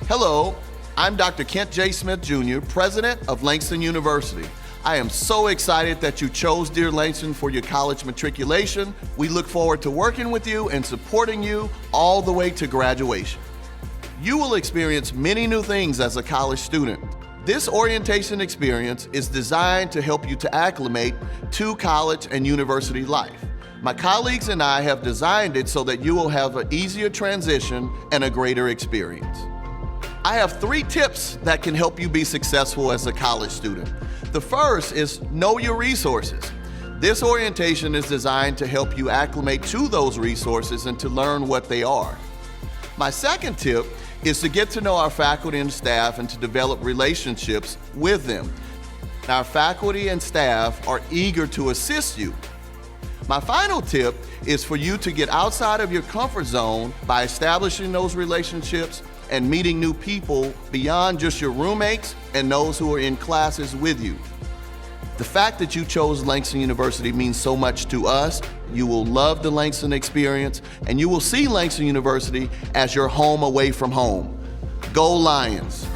Hello, I'm Dr. Kent J. Smith Jr., President of Langston University. I am so excited that you chose Dear Langston for your college matriculation. We look forward to working with you and supporting you all the way to graduation. You will experience many new things as a college student. This orientation experience is designed to help you to acclimate to college and university life. My colleagues and I have designed it so that you will have an easier transition and a greater experience. I have 3 tips that can help you be successful as a college student. The first is know your resources. This orientation is designed to help you acclimate to those resources and to learn what they are. My second tip is to get to know our faculty and staff and to develop relationships with them. Our faculty and staff are eager to assist you. My final tip is for you to get outside of your comfort zone by establishing those relationships and meeting new people beyond just your roommates and those who are in classes with you. The fact that you chose Langston University means so much to us. You will love the Langston experience, and you will see Langston University as your home away from home. Go Lions!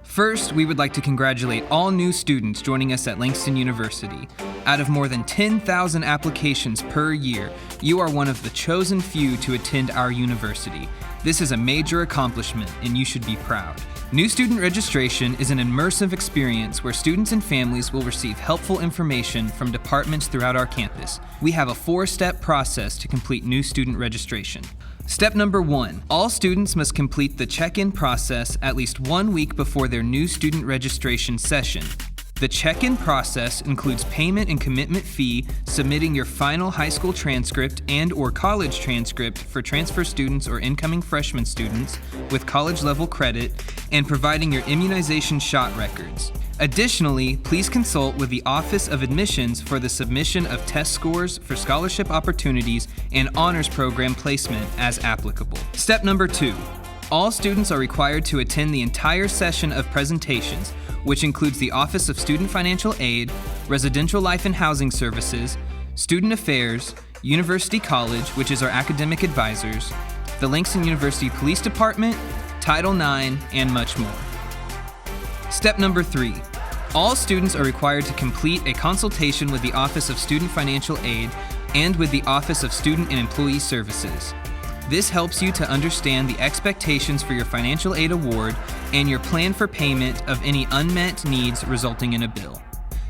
First, we would like to congratulate all new students joining us at Langston University. Out of more than 10,000 applications per year, you are one of the chosen few to attend our university. This is a major accomplishment, and you should be proud. New student registration is an immersive experience where students and families will receive helpful information from departments throughout our campus. We have a 4-step process to complete new student registration. Step number 1, all students must complete the check-in process at least 1 week before their new student registration session. The check-in process includes payment and commitment fee, submitting your final high school transcript and/or college transcript for transfer students or incoming freshman students with college-level credit, and providing your immunization shot records. Additionally, please consult with the Office of Admissions for the submission of test scores for scholarship opportunities and honors program placement as applicable. Step number 2, all students are required to attend the entire session of presentations, which includes the Office of Student Financial Aid, Residential Life and Housing Services, Student Affairs, University College, which is our academic advisors, the Langston University Police Department, Title IX, and much more. Step number 3, all students are required to complete a consultation with the Office of Student Financial Aid and with the Office of Student and Employee Services. This helps you to understand the expectations for your financial aid award and your plan for payment of any unmet needs resulting in a bill.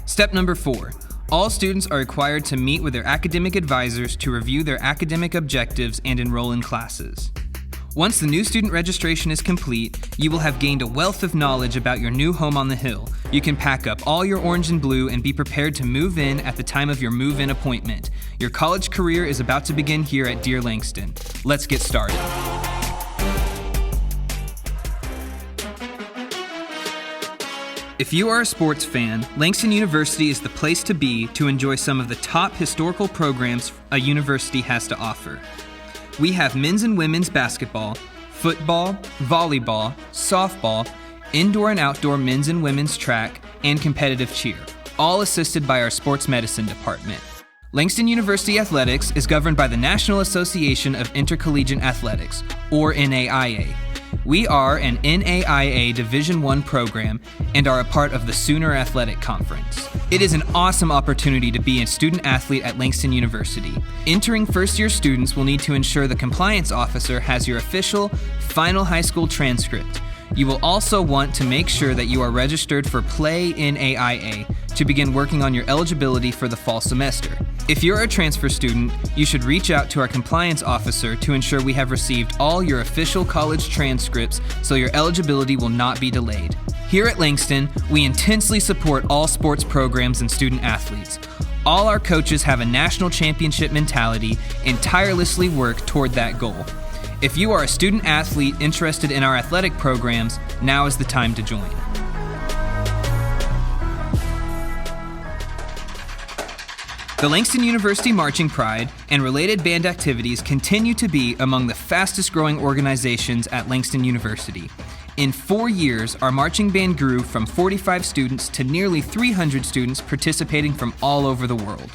Step number 4, all students are required to meet with their academic advisors to review their academic objectives and enroll in classes. Once the new student registration is complete, you will have gained a wealth of knowledge about your new home on the hill. You can pack up all your orange and blue and be prepared to move in at the time of your move-in appointment. Your college career is about to begin here at Dear Langston. Let's get started. If you are a sports fan, Langston University is the place to be to enjoy some of the top historical programs a university has to offer. We have men's and women's basketball, football, volleyball, softball, indoor and outdoor men's and women's track, and competitive cheer, all assisted by our sports medicine department. Langston University Athletics is governed by the National Association of Intercollegiate Athletics, or NAIA. We are an NAIA Division I program and are a part of the Sooner Athletic Conference. It is an awesome opportunity to be a student athlete at Langston University. Entering first-year students will need to ensure the compliance officer has your official final high school transcript. You will also want to make sure that you are registered for Play NAIA to begin working on your eligibility for the fall semester. If you're a transfer student, you should reach out to our compliance officer to ensure we have received all your official college transcripts so your eligibility will not be delayed. Here at Langston, we intensely support all sports programs and student athletes. All our coaches have a national championship mentality and tirelessly work toward that goal. If you are a student athlete interested in our athletic programs, now is the time to join. The Langston University Marching Pride and related band activities continue to be among the fastest growing organizations at Langston University. In 4 years, our marching band grew from 45 students to nearly 300 students participating from all over the world.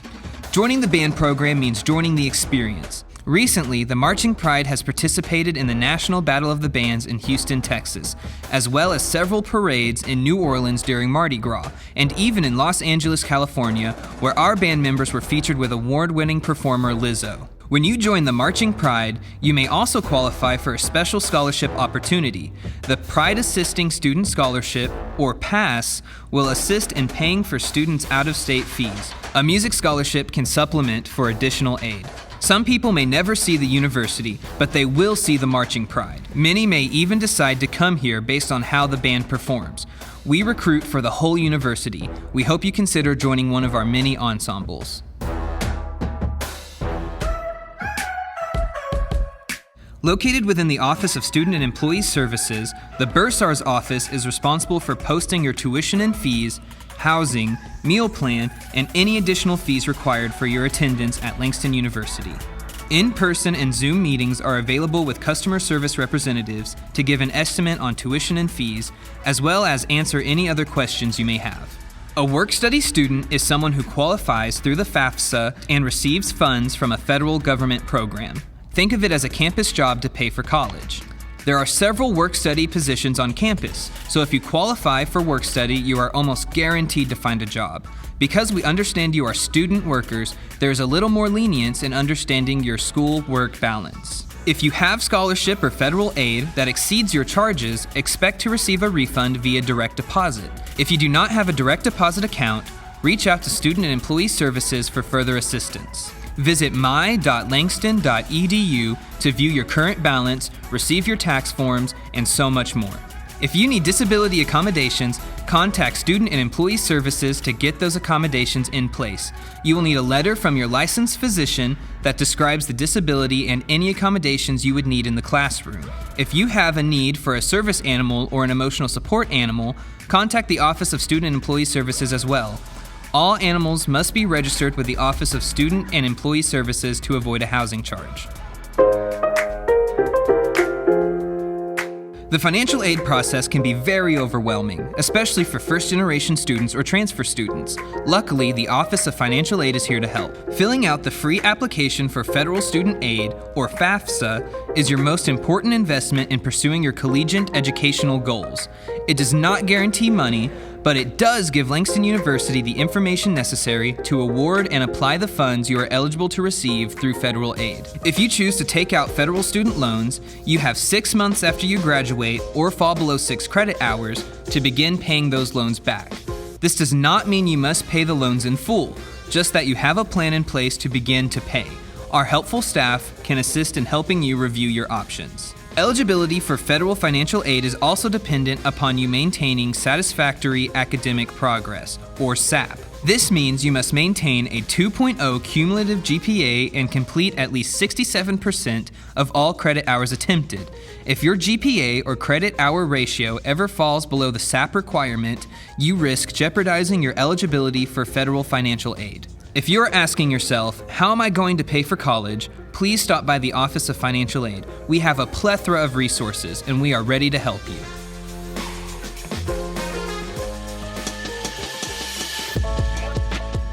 Joining the band program means joining the experience. Recently, the Marching Pride has participated in the National Battle of the Bands in Houston, Texas, as well as several parades in New Orleans during Mardi Gras, and even in Los Angeles, California, where our band members were featured with award-winning performer Lizzo. When you join the Marching Pride, you may also qualify for a special scholarship opportunity. The Pride Assisting Student Scholarship, or PASS, will assist in paying for students' out-of-state fees. A music scholarship can supplement for additional aid. Some people may never see the university, but they will see the Marching Pride. Many may even decide to come here based on how the band performs. We recruit for the whole university. We hope you consider joining one of our many ensembles. Located within the Office of Student and Employee Services, the Bursars office is responsible for posting your tuition and fees, housing, meal plan, and any additional fees required for your attendance at Langston University. In-person and Zoom meetings are available with customer service representatives to give an estimate on tuition and fees, as well as answer any other questions you may have. A work-study student is someone who qualifies through the FAFSA and receives funds from a federal government program. Think of it as a campus job to pay for college. There are several work-study positions on campus, so if you qualify for work-study, you are almost guaranteed to find a job. Because we understand you are student workers, there's a little more lenience in understanding your school-work balance. If you have scholarship or federal aid that exceeds your charges, expect to receive a refund via direct deposit. If you do not have a direct deposit account, reach out to Student and Employee Services for further assistance. Visit my.langston.edu to view your current balance, receive your tax forms, and so much more. If you need disability accommodations, contact Student and Employee Services to get those accommodations in place. You will need a letter from your licensed physician that describes the disability and any accommodations you would need in the classroom. If you have a need for a service animal or an emotional support animal, contact the Office of Student and Employee Services as well. All animals must be registered with the Office of Student and Employee Services to avoid a housing charge. The financial aid process can be very overwhelming, especially for first-generation students or transfer students. Luckily, the Office of Financial Aid is here to help. Filling out the free application for Federal Student Aid, or FAFSA, is your most important investment in pursuing your collegiate educational goals. It does not guarantee money, but it does give Langston University the information necessary to award and apply the funds you are eligible to receive through federal aid. If you choose to take out federal student loans, you have 6 months after you graduate or fall below 6 credit hours to begin paying those loans back. This does not mean you must pay the loans in full, just that you have a plan in place to begin to pay. Our helpful staff can assist in helping you review your options. Eligibility for federal financial aid is also dependent upon you maintaining satisfactory academic progress, or SAP. This means you must maintain a 2.0 cumulative GPA and complete at least 67% of all credit hours attempted. If your GPA or credit hour ratio ever falls below the SAP requirement, you risk jeopardizing your eligibility for federal financial aid. If you're asking yourself, how am I going to pay for college? Please stop by the Office of Financial Aid. We have a plethora of resources, and we are ready to help you.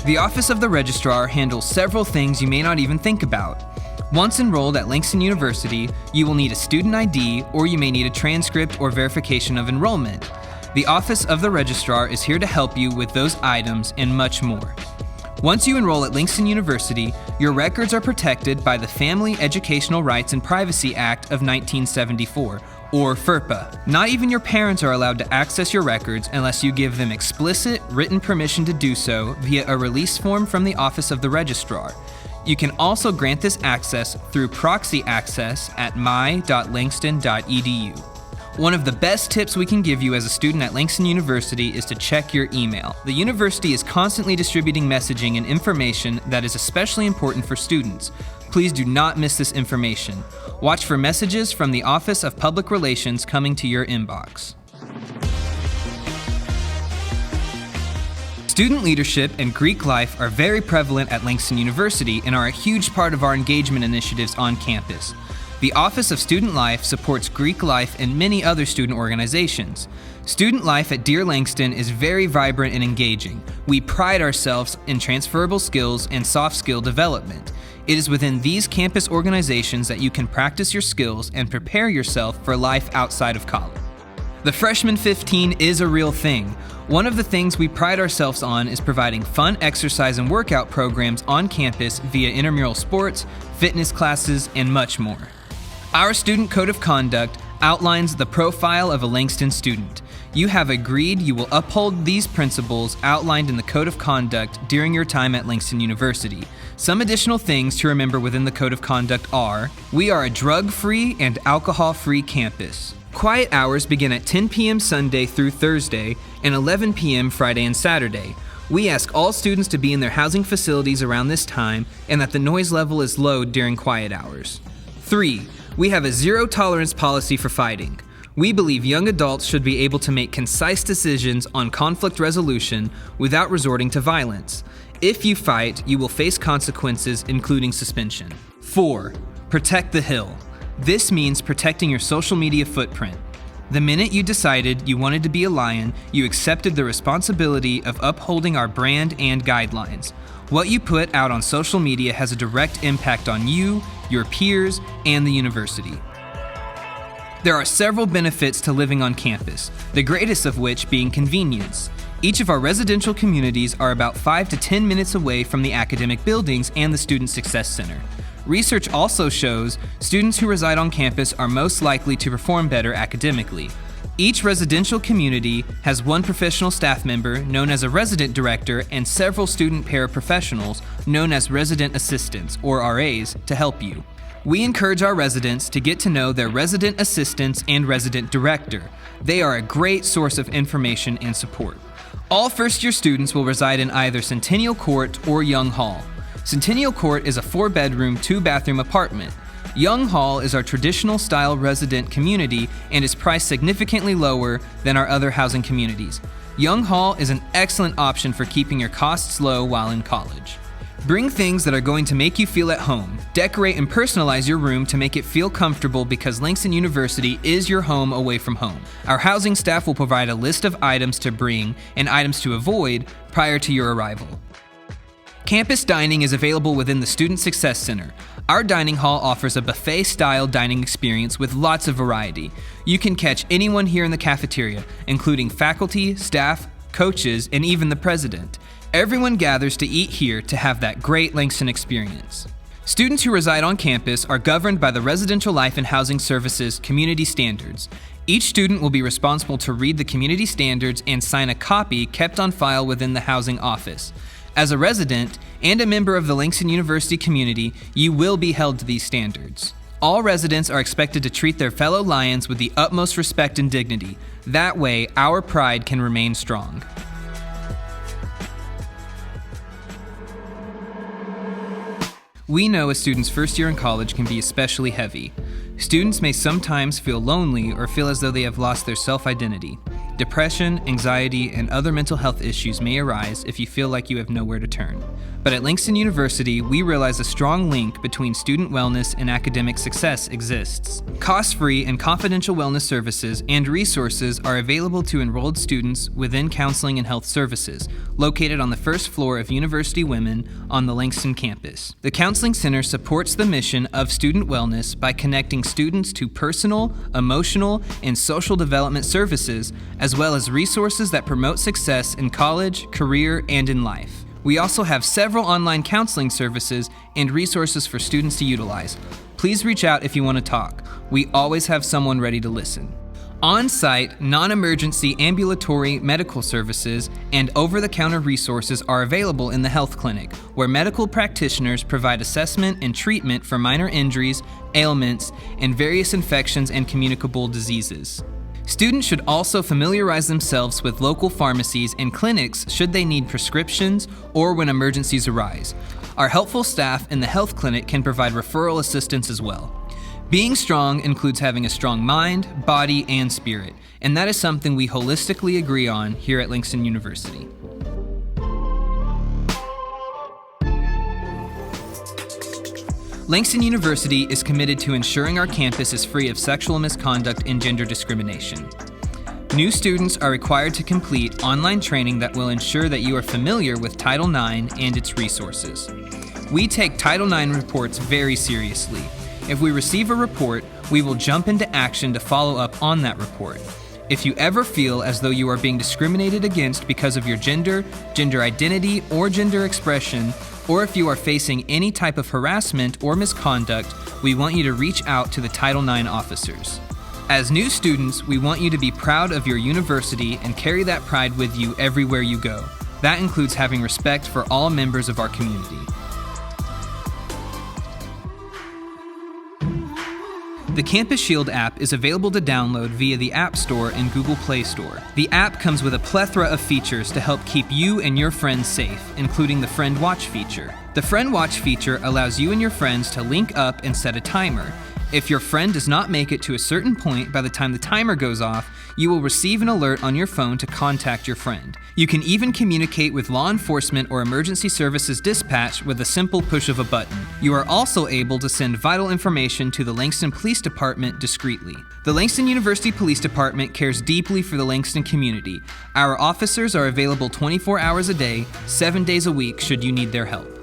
The Office of the Registrar handles several things you may not even think about. Once enrolled at Langston University, you will need a student ID, or you may need a transcript or verification of enrollment. The Office of the Registrar is here to help you with those items and much more. Once you enroll at Langston University, your records are protected by the Family Educational Rights and Privacy Act of 1974, or FERPA. Not even your parents are allowed to access your records unless you give them explicit written permission to do so via a release form from the Office of the Registrar. You can also grant this access through proxy access at my.langston.edu. One of the best tips we can give you as a student at Langston University is to check your email. The university is constantly distributing messaging and information that is especially important for students. Please do not miss this information. Watch for messages from the Office of Public Relations coming to your inbox. Student leadership and Greek life are very prevalent at Langston University and are a huge part of our engagement initiatives on campus. The Office of Student Life supports Greek life and many other student organizations. Student life at Dear Langston is very vibrant and engaging. We pride ourselves in transferable skills and soft skill development. It is within these campus organizations that you can practice your skills and prepare yourself for life outside of college. The Freshman 15 is a real thing. One of the things we pride ourselves on is providing fun exercise and workout programs on campus via intramural sports, fitness classes, and much more. Our Student Code of Conduct outlines the profile of a Langston student. You have agreed you will uphold these principles outlined in the Code of Conduct during your time at Langston University. Some additional things to remember within the Code of Conduct are: we are a drug-free and alcohol-free campus. Quiet hours begin at 10 p.m. Sunday through Thursday and 11 p.m. Friday and Saturday. We ask all students to be in their housing facilities around this time and that the noise level is low during quiet hours. 3. We have a zero tolerance policy for fighting. We believe young adults should be able to make concise decisions on conflict resolution without resorting to violence. If you fight, you will face consequences, including suspension. 4. Protect the Hill. This means protecting your social media footprint. The minute you decided you wanted to be a lion, you accepted the responsibility of upholding our brand and guidelines. What you put out on social media has a direct impact on you, your peers, and the university. There are several benefits to living on campus, the greatest of which being convenience. Each of our residential communities are about 5 to 10 minutes away from the academic buildings and the Student Success Center. Research also shows students who reside on campus are most likely to perform better academically. Each residential community has one professional staff member known as a resident director and several student paraprofessionals known as resident assistants, or RAs, to help you. We encourage our residents to get to know their resident assistants and resident director. They are a great source of information and support. All first-year students will reside in either Centennial Court or Young Hall. Centennial Court is a 4-bedroom, 2-bathroom apartment. Young Hall is our traditional style resident community and is priced significantly lower than our other housing communities. Young Hall is an excellent option for keeping your costs low while in college. Bring things that are going to make you feel at home. Decorate and personalize your room to make it feel comfortable because Langston University is your home away from home. Our housing staff will provide a list of items to bring and items to avoid prior to your arrival. Campus dining is available within the Student Success Center. Our dining hall offers a buffet-style dining experience with lots of variety. You can catch anyone here in the cafeteria, including faculty, staff, coaches, and even the president. Everyone gathers to eat here to have that great Langston experience. Students who reside on campus are governed by the Residential Life and Housing Services Community Standards. Each student will be responsible to read the community standards and sign a copy kept on file within the housing office. As a resident and a member of the Langston University community, you will be held to these standards. All residents are expected to treat their fellow Lions with the utmost respect and dignity. That way, our pride can remain strong. We know a student's first year in college can be especially heavy. Students may sometimes feel lonely or feel as though they have lost their self-identity. Depression, anxiety, and other mental health issues may arise if you feel like you have nowhere to turn. But at Langston University, we realize a strong link between student wellness and academic success exists. Cost-free and confidential wellness services and resources are available to enrolled students within counseling and health services, located on the first floor of University Women on the Langston campus. The Counseling Center supports the mission of student wellness by connecting students to personal, emotional, and social development services, as well as resources that promote success in college, career, and in life. We also have several online counseling services and resources for students to utilize. Please reach out if you want to talk. We always have someone ready to listen. On-site, non-emergency ambulatory medical services and over-the-counter resources are available in the health clinic, where medical practitioners provide assessment and treatment for minor injuries, ailments, and various infections and communicable diseases. Students should also familiarize themselves with local pharmacies and clinics should they need prescriptions or when emergencies arise. Our helpful staff in the health clinic can provide referral assistance as well. Being strong includes having a strong mind, body, and spirit, and that is something we holistically agree on here at Langston University. Langston University is committed to ensuring our campus is free of sexual misconduct and gender discrimination. New students are required to complete online training that will ensure that you are familiar with Title IX and its resources. We take Title IX reports very seriously. If we receive a report, we will jump into action to follow up on that report. If you ever feel as though you are being discriminated against because of your gender, gender identity, or gender expression, or if you are facing any type of harassment or misconduct, we want you to reach out to the Title IX officers. As new students, we want you to be proud of your university and carry that pride with you everywhere you go. That includes having respect for all members of our community. The Campus Shield app is available to download via the App Store and Google Play Store. The app comes with a plethora of features to help keep you and your friends safe, including the Friend Watch feature. The Friend Watch feature allows you and your friends to link up and set a timer. If your friend does not make it to a certain point by the time the timer goes off, you will receive an alert on your phone to contact your friend. You can even communicate with law enforcement or emergency services dispatch with a simple push of a button. You are also able to send vital information to the Langston Police Department discreetly. The Langston University Police Department cares deeply for the Langston community. Our officers are available 24 hours a day, 7 days a week should you need their help.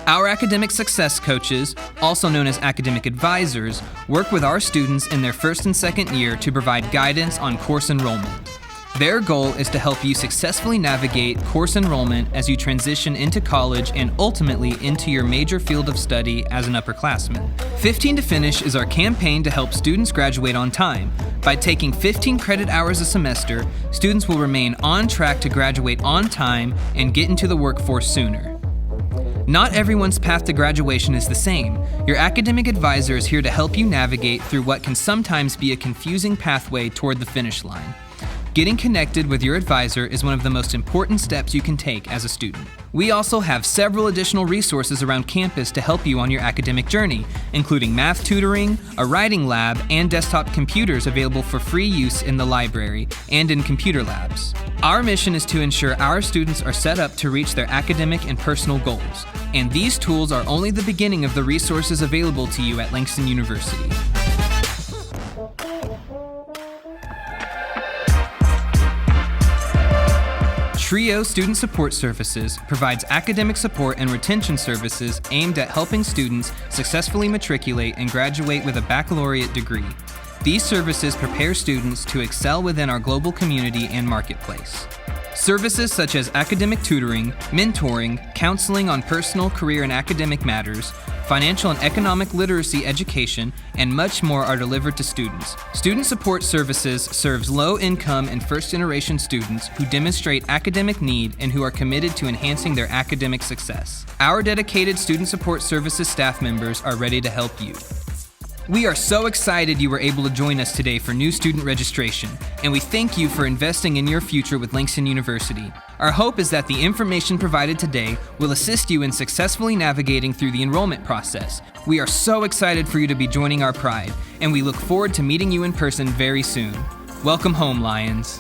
Our academic success coaches, also known as academic advisors, work with our students in their first and second year to provide guidance on course enrollment. Their goal is to help you successfully navigate course enrollment as you transition into college and ultimately into your major field of study as an upperclassman. 15 to Finish is our campaign to help students graduate on time. By taking 15 credit hours a semester, students will remain on track to graduate on time and get into the workforce sooner. Not everyone's path to graduation is the same. Your academic advisor is here to help you navigate through what can sometimes be a confusing pathway toward the finish line. Getting connected with your advisor is one of the most important steps you can take as a student. We also have several additional resources around campus to help you on your academic journey, including math tutoring, a writing lab, and desktop computers available for free use in the library and in computer labs. Our mission is to ensure our students are set up to reach their academic and personal goals, and these tools are only the beginning of the resources available to you at Langston University. TRIO Student Support Services provides academic support and retention services aimed at helping students successfully matriculate and graduate with a baccalaureate degree. These services prepare students to excel within our global community and marketplace. Services such as academic tutoring, mentoring, counseling on personal, career, and academic matters, financial and economic literacy education, and much more are delivered to students. Student Support Services serves low-income and first-generation students who demonstrate academic need and who are committed to enhancing their academic success. Our dedicated Student Support Services staff members are ready to help you. We are so excited you were able to join us today for new student registration, and we thank you for investing in your future with Langston University. Our hope is that the information provided today will assist you in successfully navigating through the enrollment process. We are so excited for you to be joining our pride, and we look forward to meeting you in person very soon. Welcome home, Lions.